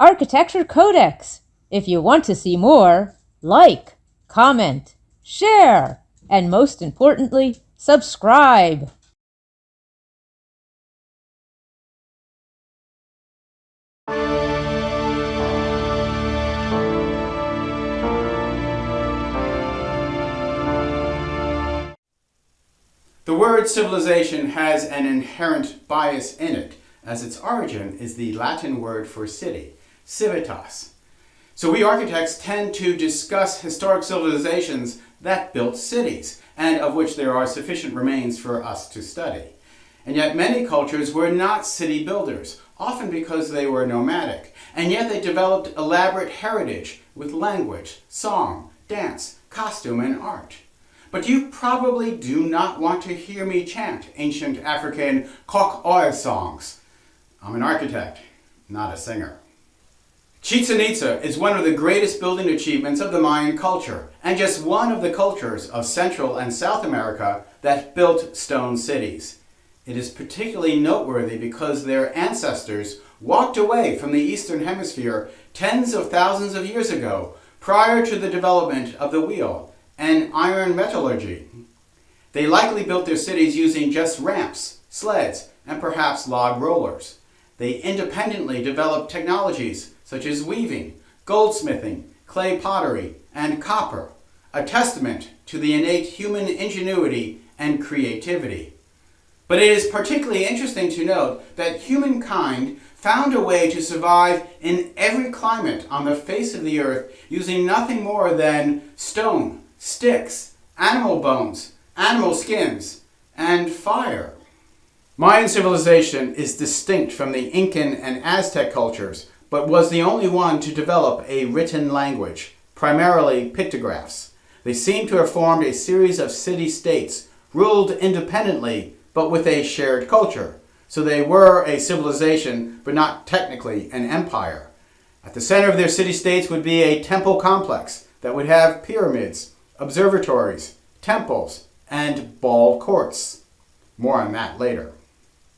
Architecture CodeX. If you want to see more, like, comment, share, and most importantly, subscribe. The word civilization has an inherent bias in it, as its origin is the Latin word for city, civitas. So we architects tend to discuss historic civilizations that built cities, and of which there are sufficient remains for us to study. And yet many cultures were not city builders, often because they were nomadic, and yet they developed elaborate heritage with language, song, dance, costume, and art. But you probably do not want to hear me chant ancient African cock oil songs. I'm an architect, not a singer. Chichen Itza is one of the greatest building achievements of the Mayan culture, and just one of the cultures of Central and South America that built stone cities. It is particularly noteworthy because their ancestors walked away from the Eastern Hemisphere tens of thousands of years ago, prior to the development of the wheel and iron metallurgy. They likely built their cities using just ramps, sleds, and perhaps log rollers. They independently developed technologies such as weaving, goldsmithing, clay pottery, and copper, a testament to the innate human ingenuity and creativity. But it is particularly interesting to note that humankind found a way to survive in every climate on the face of the earth using nothing more than stone, sticks, animal bones, animal skins, and fire. Mayan civilization is distinct from the Incan and Aztec cultures, but was the only one to develop a written language, primarily pictographs. They seem to have formed a series of city-states, ruled independently, but with a shared culture. So they were a civilization, but not technically an empire. At the center of their city-states would be a temple complex that would have pyramids, observatories, temples, and ball courts. More on that later.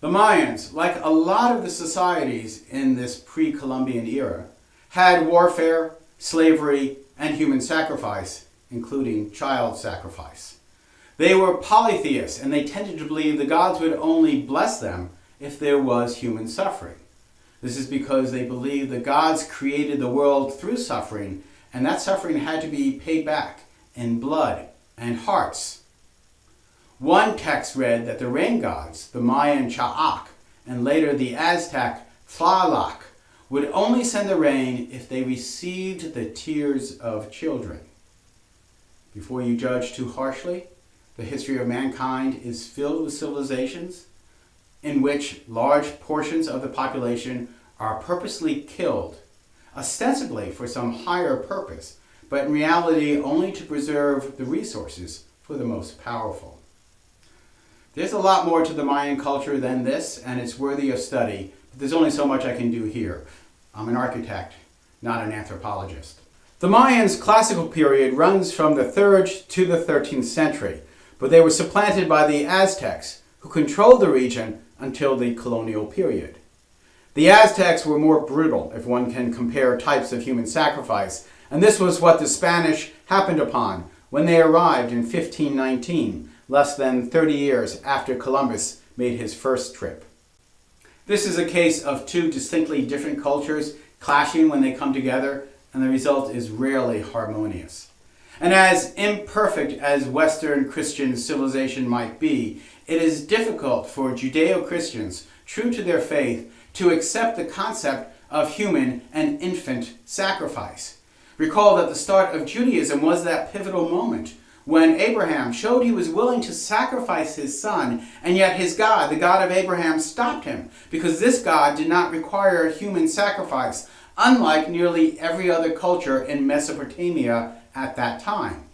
The Mayans, like a lot of the societies in this pre-Columbian era, had warfare, slavery, and human sacrifice, including child sacrifice. They were polytheists, and they tended to believe the gods would only bless them if there was human suffering. This is because they believed the gods created the world through suffering, and that suffering had to be paid back in blood and hearts. One text read that the rain gods, the Mayan Cha'ak, and later the Aztec Tlaloc, would only send the rain if they received the tears of children. Before you judge too harshly, the history of mankind is filled with civilizations in which large portions of the population are purposely killed, ostensibly for some higher purpose, but in reality only to preserve the resources for the most powerful. There's a lot more to the Mayan culture than this, and it's worthy of study, but there's only so much I can do here. I'm an architect, not an anthropologist. The Mayans' classical period runs from the 3rd to the 13th century, but they were supplanted by the Aztecs, who controlled the region until the colonial period. The Aztecs were more brutal, if one can compare types of human sacrifice, and this was what the Spanish happened upon when they arrived in 1519, less than 30 years after Columbus made his first trip. This is a case of two distinctly different cultures clashing when they come together, and the result is rarely harmonious. And as imperfect as Western Christian civilization might be, it is difficult for Judeo-Christians true to their faith to accept the concept of human and infant sacrifice. Recall that the start of Judaism was that pivotal moment when Abraham showed he was willing to sacrifice his son, and yet his God, the God of Abraham, stopped him because this God did not require human sacrifice, unlike nearly every other culture in Mesopotamia at that time.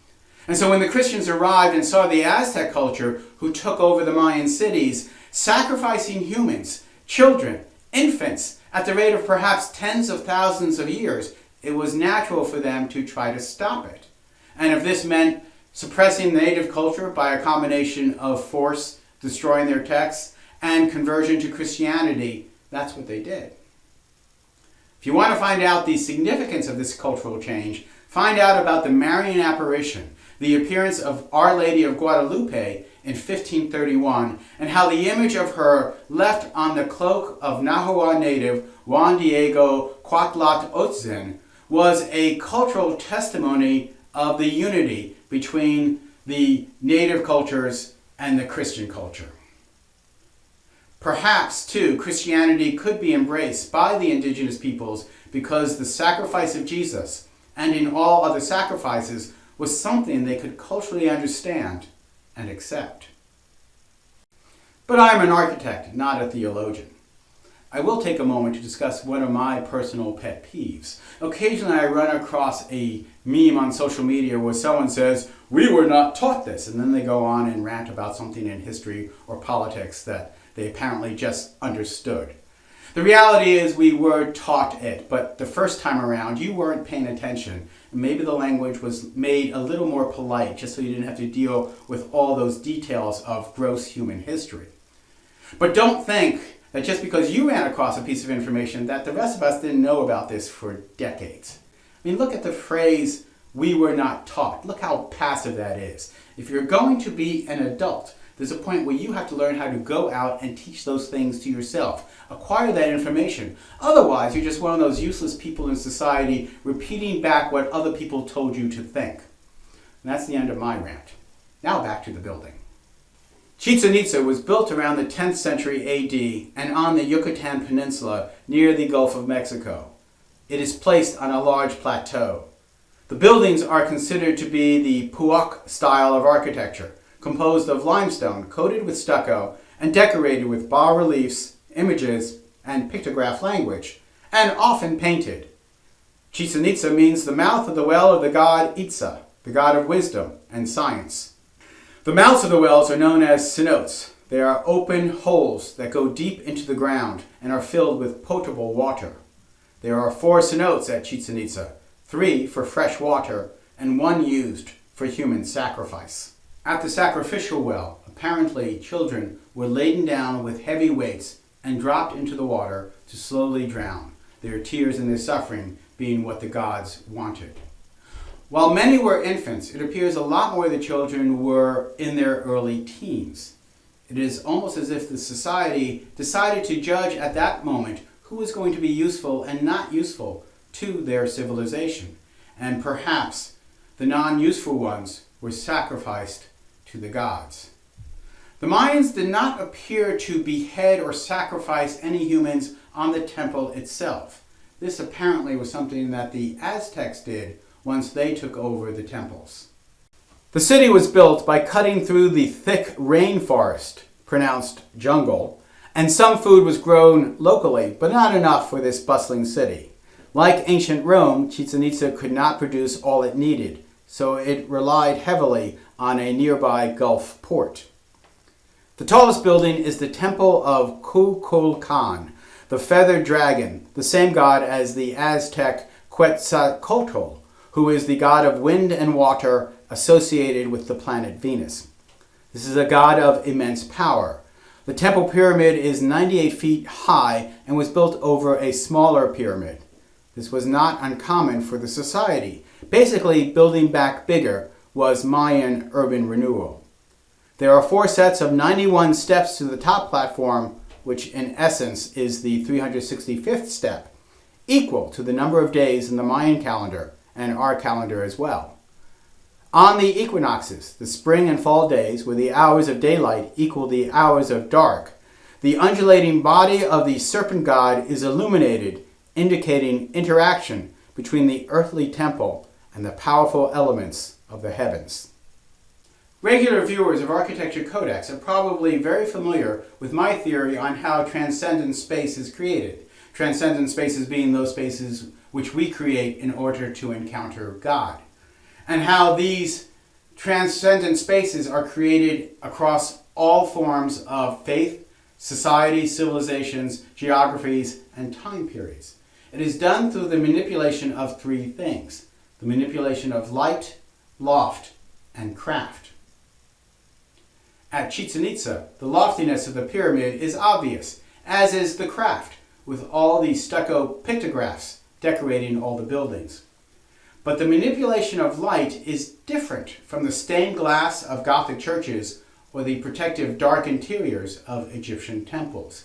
And so when the Christians arrived and saw the Aztec culture, who took over the Mayan cities, sacrificing humans, children, infants, at the rate of perhaps tens of thousands of years, it was natural for them to try to stop it. And if this meant suppressing the native culture by a combination of force, destroying their texts, and conversion to Christianity, that's what they did. If you want to find out the significance of this cultural change, find out about the Marian apparition, the appearance of Our Lady of Guadalupe in 1531, and how the image of her left on the cloak of Nahua native Juan Diego Cuauhtlac was a cultural testimony of the unity between the native cultures and the Christian culture. Perhaps, too, Christianity could be embraced by the indigenous peoples because the sacrifice of Jesus, and in all other sacrifices, was something they could culturally understand and accept. But I'm an architect, not a theologian. I will take a moment to discuss one of my personal pet peeves. Occasionally I run across a meme on social media where someone says, "We were not taught this," and then they go on and rant about something in history or politics that they apparently just understood. The reality is we were taught it, but the first time around you weren't paying attention. Maybe the language was made a little more polite just so you didn't have to deal with all those details of gross human history. But don't think that just because you ran across a piece of information that the rest of us didn't know about this for decades. I mean, look at the phrase, "we were not taught." Look how passive that is. If you're going to be an adult, there's a point where you have to learn how to go out and teach those things to yourself. Acquire that information. Otherwise, you're just one of those useless people in society repeating back what other people told you to think. And that's the end of my rant. Now back to the building. Chichen Itza was built around the 10th century AD and on the Yucatan Peninsula near the Gulf of Mexico. It is placed on a large plateau. The buildings are considered to be the Puuc style of architecture, composed of limestone coated with stucco and decorated with bas-reliefs, images, and pictograph language, and often painted. Chichen Itza means the mouth of the well of the god Itza, the god of wisdom and science. The mouths of the wells are known as cenotes. They are open holes that go deep into the ground and are filled with potable water. There are 4 cenotes at Chichen Itza, 3 for fresh water and 1 used for human sacrifice. At the sacrificial well, apparently children were laden down with heavy weights and dropped into the water to slowly drown, their tears and their suffering being what the gods wanted. While many were infants, it appears a lot more of the children were in their early teens. It is almost as if the society decided to judge at that moment who was going to be useful and not useful to their civilization, and perhaps the non-useful ones were sacrificed to the gods. The Mayans did not appear to behead or sacrifice any humans on the temple itself. This apparently was something that the Aztecs did once they took over the temples. The city was built by cutting through the thick rainforest, pronounced jungle, and some food was grown locally, but not enough for this bustling city. Like ancient Rome, Chichen Itza could not produce all it needed, so it relied heavily on a nearby Gulf port. The tallest building is the Temple of Kukulkan, the feathered dragon, the same god as the Aztec Quetzalcoatl, who is the god of wind and water associated with the planet Venus. This is a god of immense power. The temple pyramid is 98 feet high and was built over a smaller pyramid. This was not uncommon for the society. Basically, building back bigger was Mayan urban renewal. There are 4 sets of 91 steps to the top platform, which in essence is the 365th step, equal to the number of days in the Mayan calendar and our calendar as well. On the equinoxes, the spring and fall days, where the hours of daylight equal the hours of dark, the undulating body of the serpent god is illuminated, indicating interaction between the earthly temple and the powerful elements of the heavens. Regular viewers of Architecture Codex are probably very familiar with my theory on how transcendent space is created. Transcendent spaces being those spaces which we create in order to encounter God. And how these transcendent spaces are created across all forms of faith, society, civilizations, geographies, and time periods. It is done through the manipulation of 3 things: the manipulation of light, loft, and craft. At Chichen Itza, the loftiness of the pyramid is obvious, as is the craft, with all the stucco pictographs decorating all the buildings. But the manipulation of light is different from the stained glass of Gothic churches or the protective dark interiors of Egyptian temples.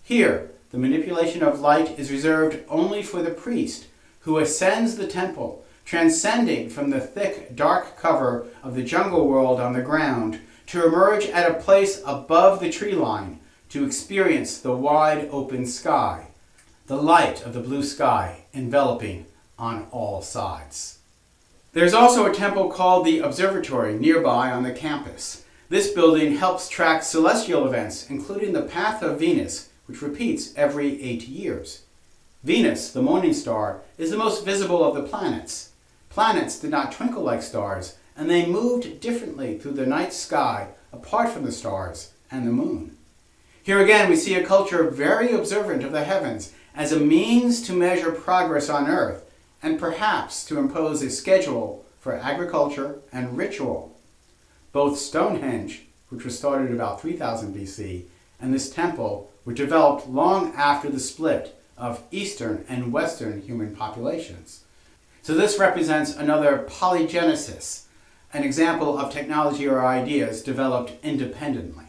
Here, the manipulation of light is reserved only for the priest who ascends the temple, transcending from the thick, dark cover of the jungle world on the ground to emerge at a place above the tree line to experience the wide open sky, the light of the blue sky enveloping on all sides. There's also a temple called the Observatory nearby on the campus. This building helps track celestial events, including the path of Venus, which repeats every 8 years. Venus, the morning star, is the most visible of the planets. Planets did not twinkle like stars, and they moved differently through the night sky apart from the stars and the moon. Here again we see a culture very observant of the heavens as a means to measure progress on Earth and perhaps to impose a schedule for agriculture and ritual. Both Stonehenge, which was started about 3000 BC, and this temple were developed long after the split of Eastern and Western human populations. So this represents another polygenesis, an example of technology or ideas developed independently.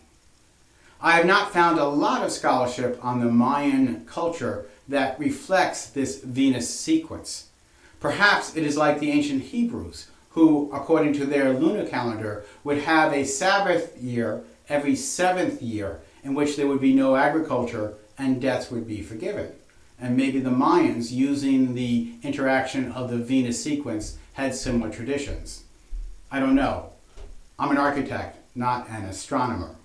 I have not found a lot of scholarship on the Mayan culture that reflects this Venus sequence. Perhaps it is like the ancient Hebrews, who, according to their lunar calendar, would have a Sabbath year every 7th year in which there would be no agriculture and debts would be forgiven. And maybe the Mayans, using the interaction of the Venus sequence, had similar traditions. I don't know. I'm an architect, not an astronomer.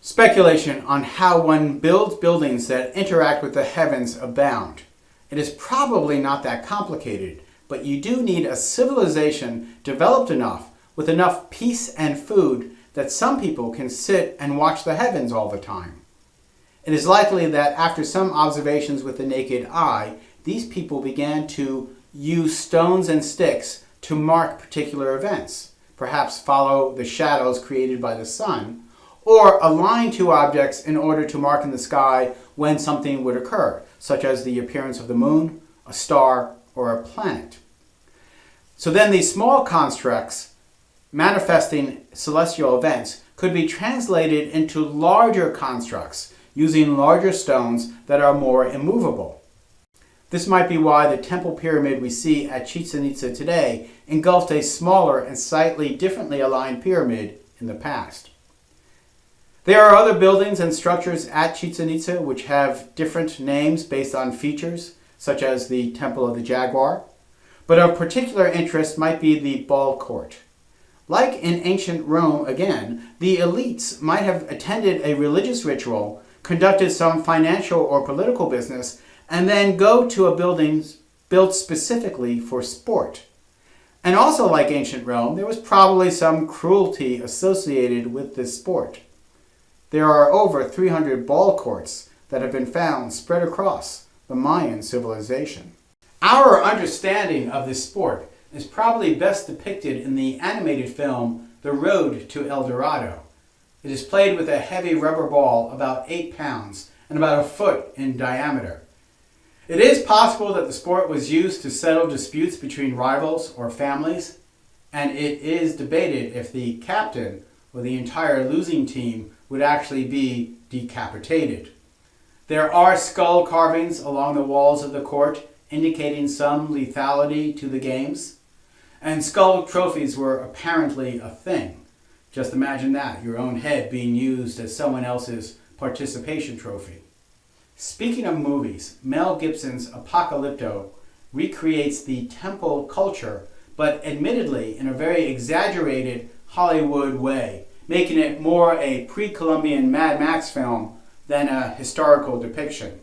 Speculation on how one builds buildings that interact with the heavens abound. It is probably not that complicated, but you do need a civilization developed enough, with enough peace and food, that some people can sit and watch the heavens all the time. It is likely that after some observations with the naked eye, these people began to use stones and sticks to mark particular events, perhaps follow the shadows created by the sun, or align two objects in order to mark in the sky when something would occur, such as the appearance of the moon, a star, or a planet. So then these small constructs manifesting celestial events could be translated into larger constructs using larger stones that are more immovable. This might be why the temple pyramid we see at Chichen Itza today engulfed a smaller and slightly differently aligned pyramid in the past. There are other buildings and structures at Chichen Itza which have different names based on features, such as the Temple of the Jaguar, but of particular interest might be the Ball Court. Like in ancient Rome again, the elites might have attended a religious ritual, conducted some financial or political business, and then go to a building built specifically for sport. And also like ancient Rome, there was probably some cruelty associated with this sport. There are over 300 ball courts that have been found spread across the Mayan Civilization. Our understanding of this sport is probably best depicted in the animated film The Road to El Dorado. It is played with a heavy rubber ball about 8 pounds and about a foot in diameter. It is possible that the sport was used to settle disputes between rivals or families, and it is debated if the captain or the entire losing team would actually be decapitated. There are skull carvings along the walls of the court indicating some lethality to the games, and skull trophies were apparently a thing. Just imagine that, your own head being used as someone else's participation trophy. Speaking of movies, Mel Gibson's Apocalypto recreates the temple culture, but admittedly in a very exaggerated Hollywood way, making it more a pre-Columbian Mad Max film than a historical depiction.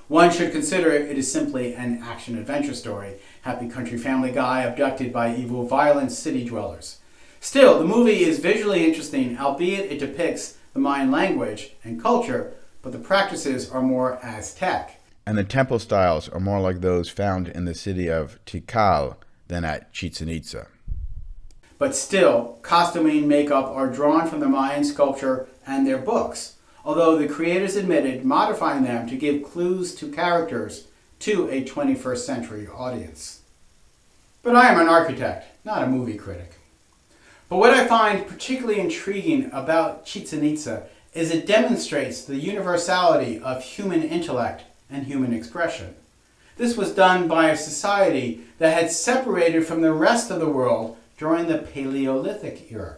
One should consider it is simply an action-adventure story. Happy country family guy abducted by evil, violent city dwellers. Still, the movie is visually interesting, albeit it depicts the Mayan language and culture, but the practices are more Aztec. And the temple styles are more like those found in the city of Tikal than at Chichen Itza. But still, costuming and makeup are drawn from the Mayan sculpture and their books, although the creators admitted modifying them to give clues to characters to a 21st century audience. But I am an architect, not a movie critic. But what I find particularly intriguing about Chichen Itza is it demonstrates the universality of human intellect and human expression. This was done by a society that had separated from the rest of the world during the Paleolithic era.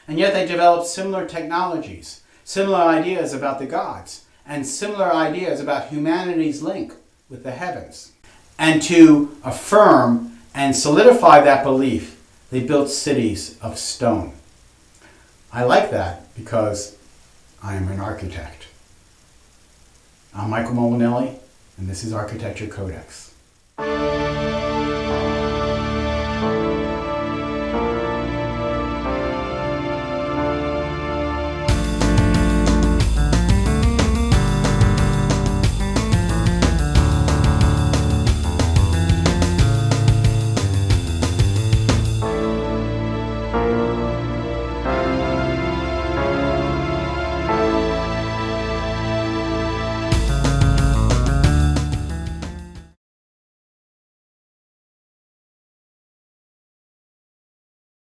And yet they developed similar technologies, similar ideas about the gods, and similar ideas about humanity's link with the heavens. And to affirm and solidify that belief, they built cities of stone. I like that because I am an architect. I'm Michael Molinelli, and this is Architecture CodeX.